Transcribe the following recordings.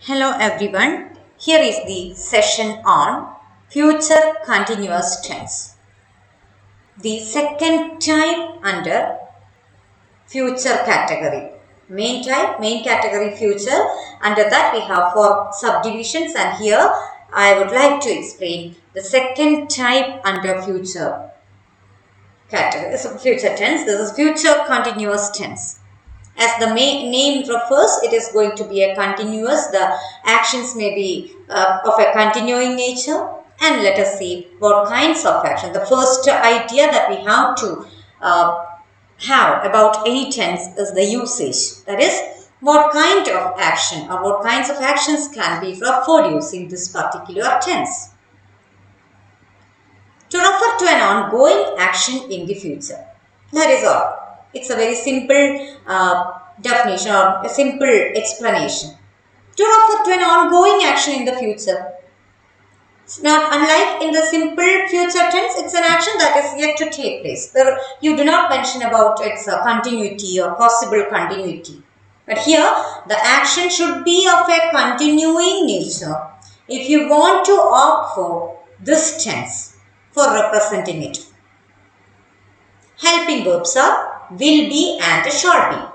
Hello everyone, here is the session on future continuous tense. The second type under future category. Main category future. Under that we have four subdivisions, and here I would like to explain the second type under future category. Future tense. This is future continuous tense. As the name refers, it is going to be a continuous. The actions may be of a continuing nature. And let us see what kinds of action. The first idea that we have to have about any tense is the usage. That is, what kind of action or what kinds of actions can be referred using this particular tense. To refer to an ongoing action in the future. That is all. It's a very simple definition or a simple explanation. To refer to an ongoing action in the future. It's not unlike in the simple future tense, it's an action that is yet to take place. You do not mention about its continuity or possible continuity. But here, the action should be of a continuing nature if you want to opt for this tense for representing it. Helping verbs are will be and shall be.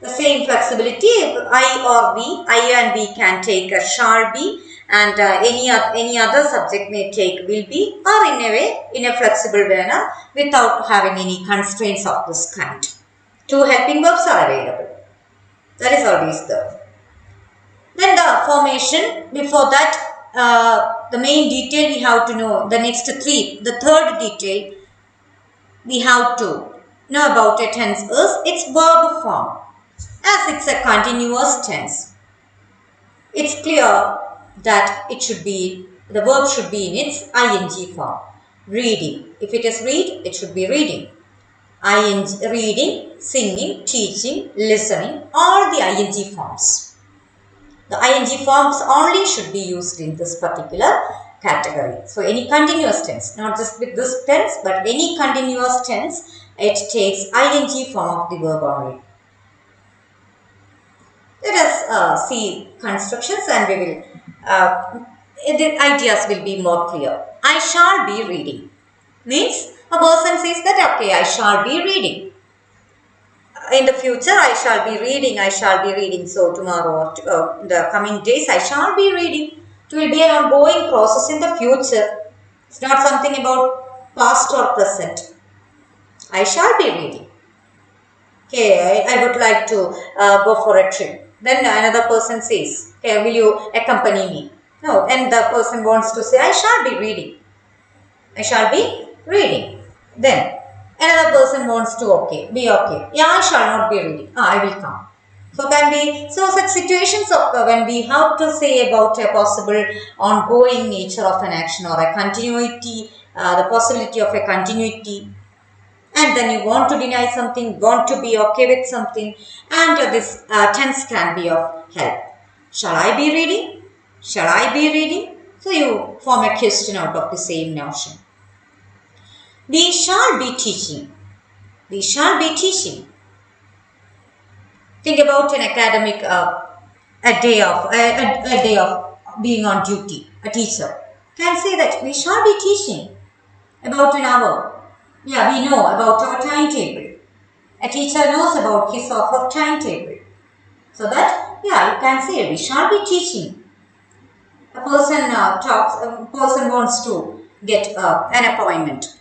The same flexibility, I or we, I and we can take a shall be, and any other subject may take will be, or in a flexible manner without having any constraints of this kind. Two helping verbs are available. That is always there. Then the formation, before that, the main detail we have to know, the next three, the third detail we have to know about a tense is its verb form. As it's a continuous tense, it's clear that the verb should be in its ing form. Reading. If it is read, it should be reading. Reading, singing, teaching, listening, all the ing forms. The ing forms only should be used in this particular category. So any continuous tense, not just with this tense, but any continuous tense, it takes ing form of the verb only. Let us see constructions, and we will the ideas will be more clear. I shall be reading means a person says that okay, I shall be reading. In the future, I shall be reading. So tomorrow, the coming days, I shall be reading. It will be an ongoing process in the future. It's not something about past or present. I shall be reading. Okay, I would like to go for a trip. Then another person says, okay, will you accompany me? No, and the person wants to say, I shall be reading. I shall be reading. Then another person wants to be okay. Yeah, I shall not be reading. I will come. So such situations of when we have to say about a possible ongoing nature of an action or a continuity, the possibility of a continuity, and then you want to deny something, want to be okay with something, and this tense can be of help. Shall I be reading? Shall I be reading? So you form a question out of the same notion. We shall be teaching. We shall be teaching. Think about an academic, a day of being on duty. A teacher can say that we shall be teaching about an hour. Yeah, we know about our timetable. A teacher knows about his or her timetable. So that, yeah, you can say we shall be teaching. A person wants to get an appointment.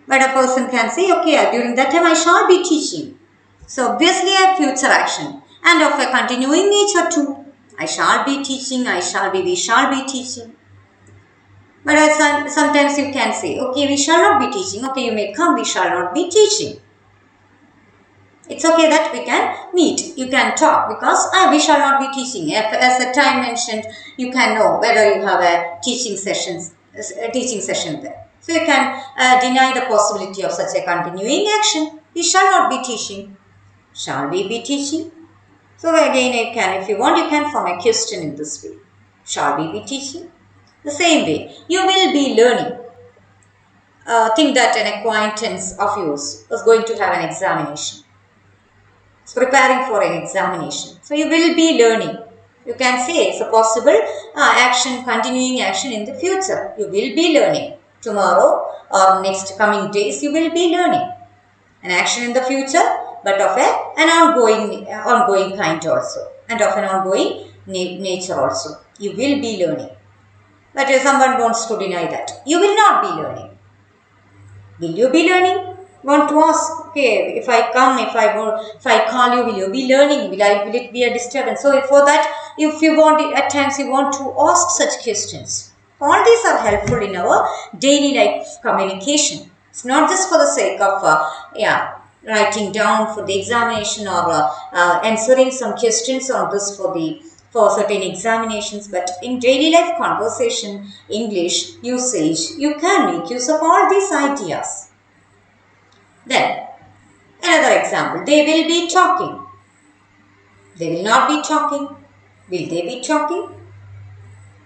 But a person can say, okay, during that time I shall be teaching. So obviously a future action and of a continuing nature too. I shall be teaching, we shall be teaching. But sometimes you can say, okay, we shall not be teaching. Okay, you may come, we shall not be teaching. It's okay that we can meet, you can talk, because we shall not be teaching. As the time mentioned, you can know whether you have a teaching session there. So you can deny the possibility of such a continuing action. We shall not be teaching. Shall we be teaching? So again, if you want, you can form a question in this way. Shall we be teaching? The same way, you will be learning. Think that an acquaintance of yours is going to have an examination. preparing for an examination. So you will be learning. You can say it's a possible action, continuing action in the future. You will be learning. Tomorrow or next coming days, you will be learning. An action in the future, but of an ongoing kind also, and of an ongoing nature also. You will be learning. But if someone wants to deny that, you will not be learning. Will you be learning? Want to ask, okay, if I come, if I call you, will you be learning? Will it be a disturbance? So for that, if you want, at times you want to ask such questions. All these are helpful in our daily life communication. It's not just for the sake of, writing down for the examination or answering some questions on this for certain examinations, but in daily life conversation, English usage, you can make use of all these ideas. Then, another example, they will be talking. They will not be talking. Will they be talking?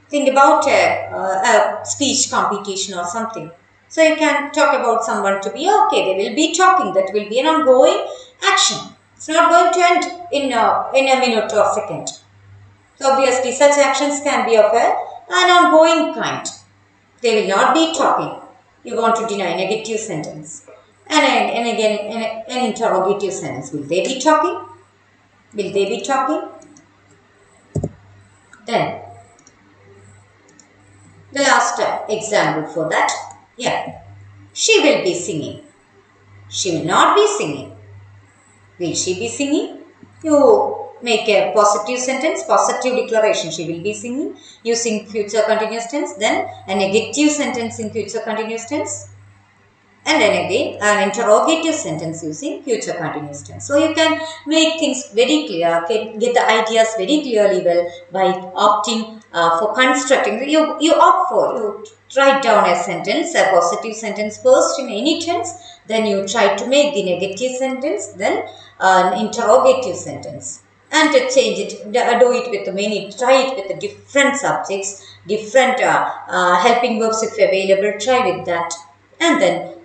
Think about a speech competition or something. So you can talk about someone to be okay. They will be talking. That will be an ongoing action. It's not going to end in a minute or second. So obviously such actions can be of an ongoing kind. They will not be talking. You want to deny negative sentence. And again an interrogative sentence. Will they be talking? Will they be talking? Then the last example for that. Yeah. She will be singing. She will not be singing. Will she be singing? You make a positive sentence, positive declaration. She will be singing using future continuous tense. Then a negative sentence in future continuous tense. And then again an interrogative sentence using future continuous tense. So you can make things very clear, get the ideas very clearly well by opting for constructing. You opt for, you write down a sentence, a positive sentence first in any tense, then you try to make the negative sentence, then an interrogative sentence. And to change it, do it with many, try it with the different subjects, different helping verbs if available, try with that. And then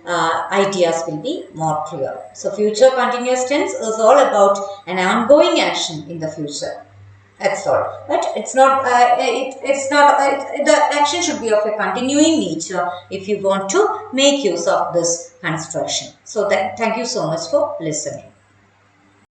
ideas will be more clear. So future continuous tense is all about an ongoing action in the future. That's all. But it's not. The action should be of a continuing nature if you want to make use of this construction. So thank you so much for listening.